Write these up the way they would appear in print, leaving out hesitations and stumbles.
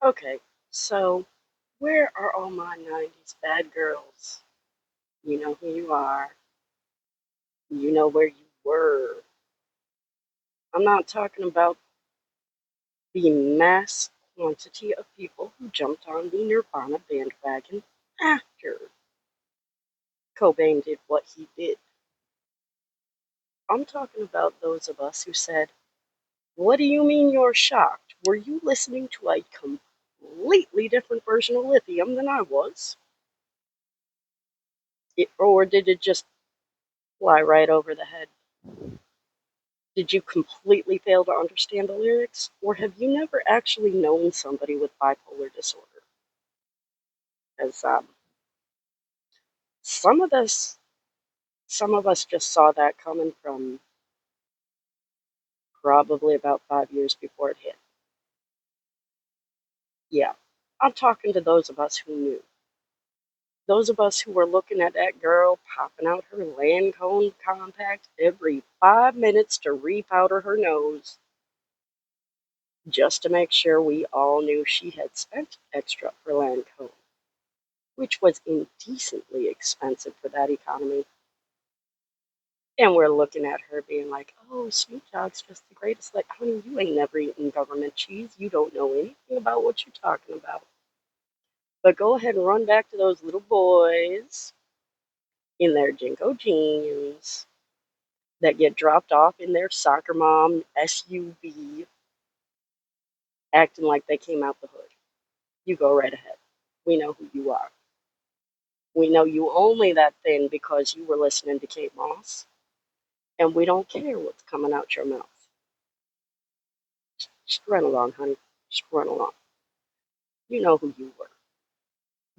Okay, so where are all my 90s bad girls? You know who you are. You know where you were. I'm not talking about the mass quantity of people who jumped on the Nirvana bandwagon after Cobain did what he did. I'm talking about those of us who said, "What do you mean you're shocked? Were you listening to a completely different version of Lithium than I was? Or did it just fly right over the head? Did you completely fail to understand the lyrics? Or have you never actually known somebody with bipolar disorder?" As some of us, some of us just saw that coming from probably about 5 years before it hit. Yeah, I'm talking to those of us who knew. Those of us who were looking at that girl popping out her Lancome compact every 5 minutes to repowder her nose, just to make sure we all knew she had spent extra for Lancome, which was indecently expensive for that economy. And we're looking at her being like, "Oh, Snoop Dogg's just the greatest." Like, honey, you ain't never eaten government cheese. You don't know anything about what you're talking about. But go ahead and run back to those little boys in their Jinko jeans that get dropped off in their soccer mom SUV, acting like they came out the hood. You go right ahead. We know who you are. We know you only that thin because you were listening to Kate Moss, and we don't care what's coming out your mouth. Just run along, honey. Just run along. You know who you were.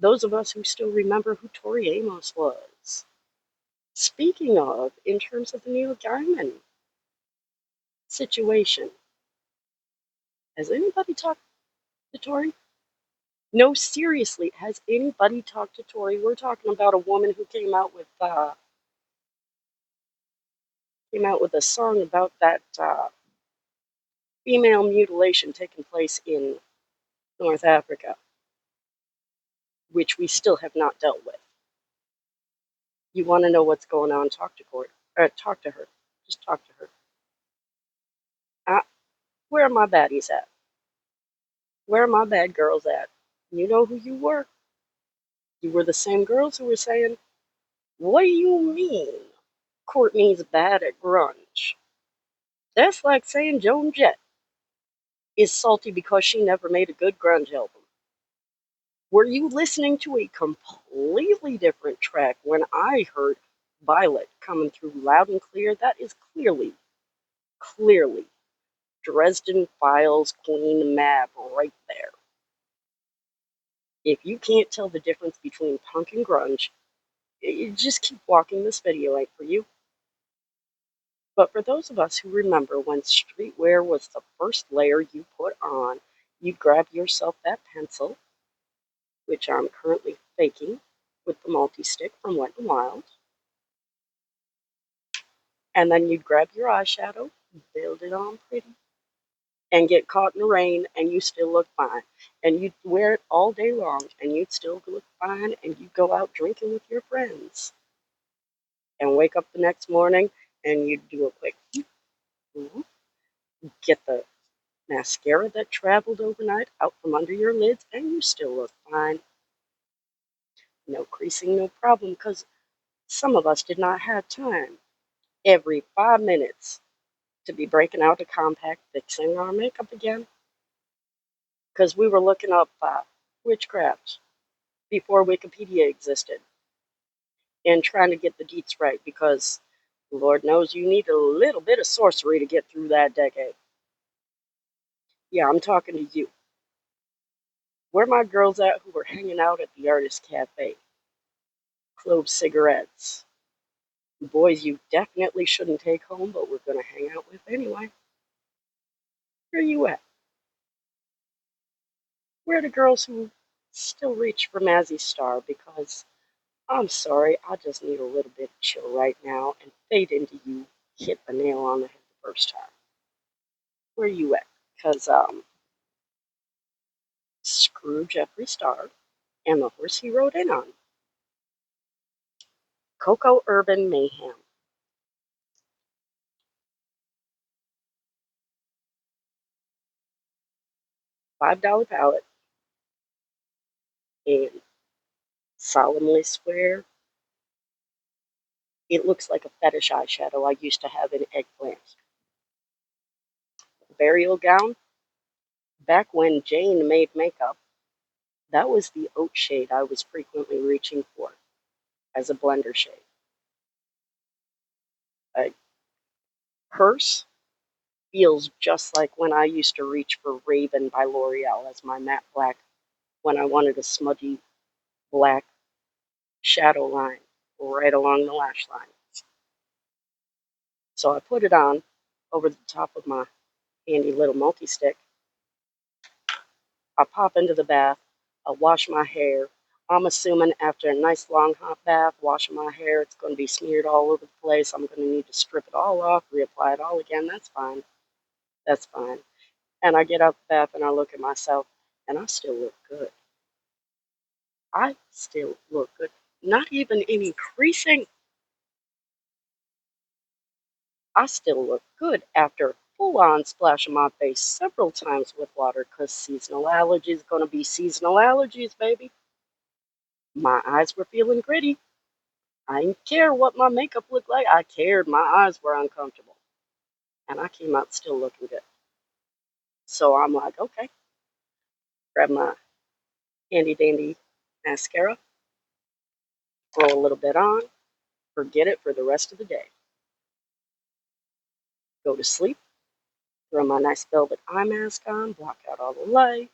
Those of us who still remember who Tori Amos was. Speaking of, in terms of the Neil Gaiman situation, has anybody talked to Tori? No, seriously, has anybody talked to Tori? We're talking about a woman who came out with a song about that female mutilation taking place in North Africa, which we still have not dealt with. You want to know what's going on? Talk to Court. Talk to her. Just talk to her. Uh, where are my baddies at? Where are my bad girls at? You know who you were. You were the same girls who were saying, "What do you mean Courtney's bad at grunge?" That's like saying Joan Jett is salty because she never made a good grunge album. Were you listening to a completely different track when I heard Violet coming through loud and clear? That is clearly Dresden Files Queen Mab right there. If you can't tell the difference between punk and grunge, you just keep walking. This video ain't for you. But for those of us who remember when streetwear was the first layer you put on, you'd grab yourself that pencil, which I'm currently faking with the multi-stick from Wet n Wild, and then you'd grab your eyeshadow, build it on pretty, and get caught in the rain, and you still look fine. And you'd wear it all day long, and you'd still look fine, and you'd go out drinking with your friends, and wake up the next morning, and you'd do a quick, get the mascara that traveled overnight out from under your lids, and you still look fine. No creasing, no problem, because some of us did not have time every 5 minutes to be breaking out a compact fixing our makeup again, because we were looking up witchcraft before Wikipedia existed and trying to get the deets right, because Lord knows you need a little bit of sorcery to get through that decade. Yeah, I'm talking to you. Where my girls at who were hanging out at the Artist Cafe? Clove cigarettes. Boys you definitely shouldn't take home, but we're going to hang out with anyway. Where you at? Where are the girls who still reach for Mazzy Star because, I'm sorry, I just need a little bit of chill right now, and Fade Into You hit the nail on the head the first time? Where you at? Because Guru Jeffree Star, and the horse he rode in on. Coco Urban Mayhem. $5 palette, and solemnly swear it looks like a fetish eyeshadow I used to have in eggplant. Burial gown. Back when Jane made makeup, that was the oat shade I was frequently reaching for as a blender shade. A purse feels just like when I used to reach for Raven by L'Oreal as my matte black when I wanted a smudgy black shadow line right along the lash line. So I put it on over the top of my handy little multi-stick. I pop into the bath. I wash my hair. I'm assuming after a nice long hot bath, washing my hair, it's going to be smeared all over the place. I'm going to need to strip it all off, reapply it all again. That's fine. That's fine. And I get out the bath and I look at myself and I still look good. I still look good. Not even any creasing. I still look good after full-on splashing my face several times with water because seasonal allergies going to be seasonal allergies, baby. My eyes were feeling gritty. I didn't care what my makeup looked like. I cared my eyes were uncomfortable. And I came out still looking good. So I'm like, okay, grab my handy dandy mascara, throw a little bit on, forget it for the rest of the day. Go to sleep, throw my nice velvet eye mask on, block out all the light,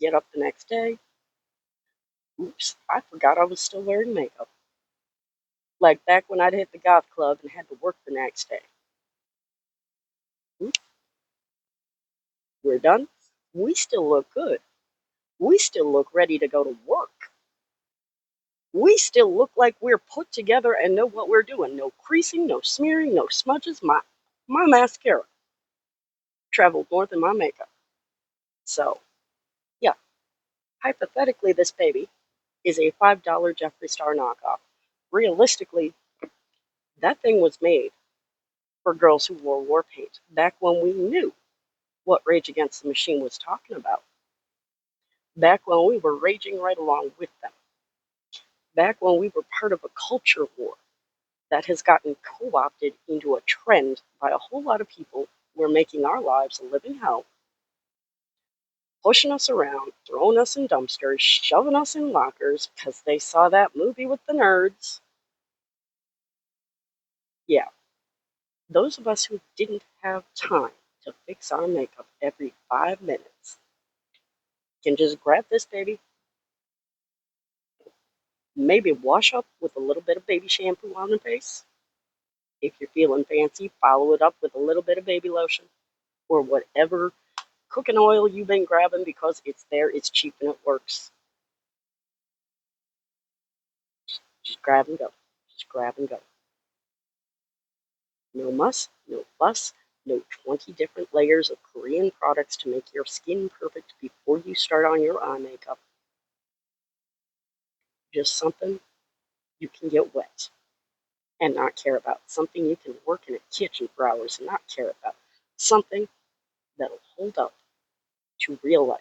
get up the next day. Oops, I forgot I was still wearing makeup. Like back when I'd hit the goth club and had to work the next day. Oops, we're done. We still look good. We still look ready to go to work. We still look like we're put together and know what we're doing. No creasing, no smearing, no smudges. My mascara traveled more than my makeup. So, yeah, hypothetically, this baby is a $5 Jeffree Star knockoff. Realistically, that thing was made for girls who wore war paint back when we knew what Rage Against the Machine was talking about. Back when we were raging right along with them. Back when we were part of a culture war that has gotten co-opted into a trend by a whole lot of people who are making our lives a living hell, pushing us around, throwing us in dumpsters, shoving us in lockers because they saw that movie with the nerds. Yeah, those of us who didn't have time to fix our makeup every 5 minutes can just grab this baby, maybe wash up with a little bit of baby shampoo on the face. If you're feeling fancy, follow it up with a little bit of baby lotion or whatever cooking oil you've been grabbing because it's there, it's cheap, and it works. Just grab and go. Just grab and go. No muss, no fuss, no 20 different layers of Korean products to make your skin perfect before you start on your eye makeup. Just something you can get wet and not care about. Something you can work in a kitchen for hours and not care about. Something that'll hold up to real life.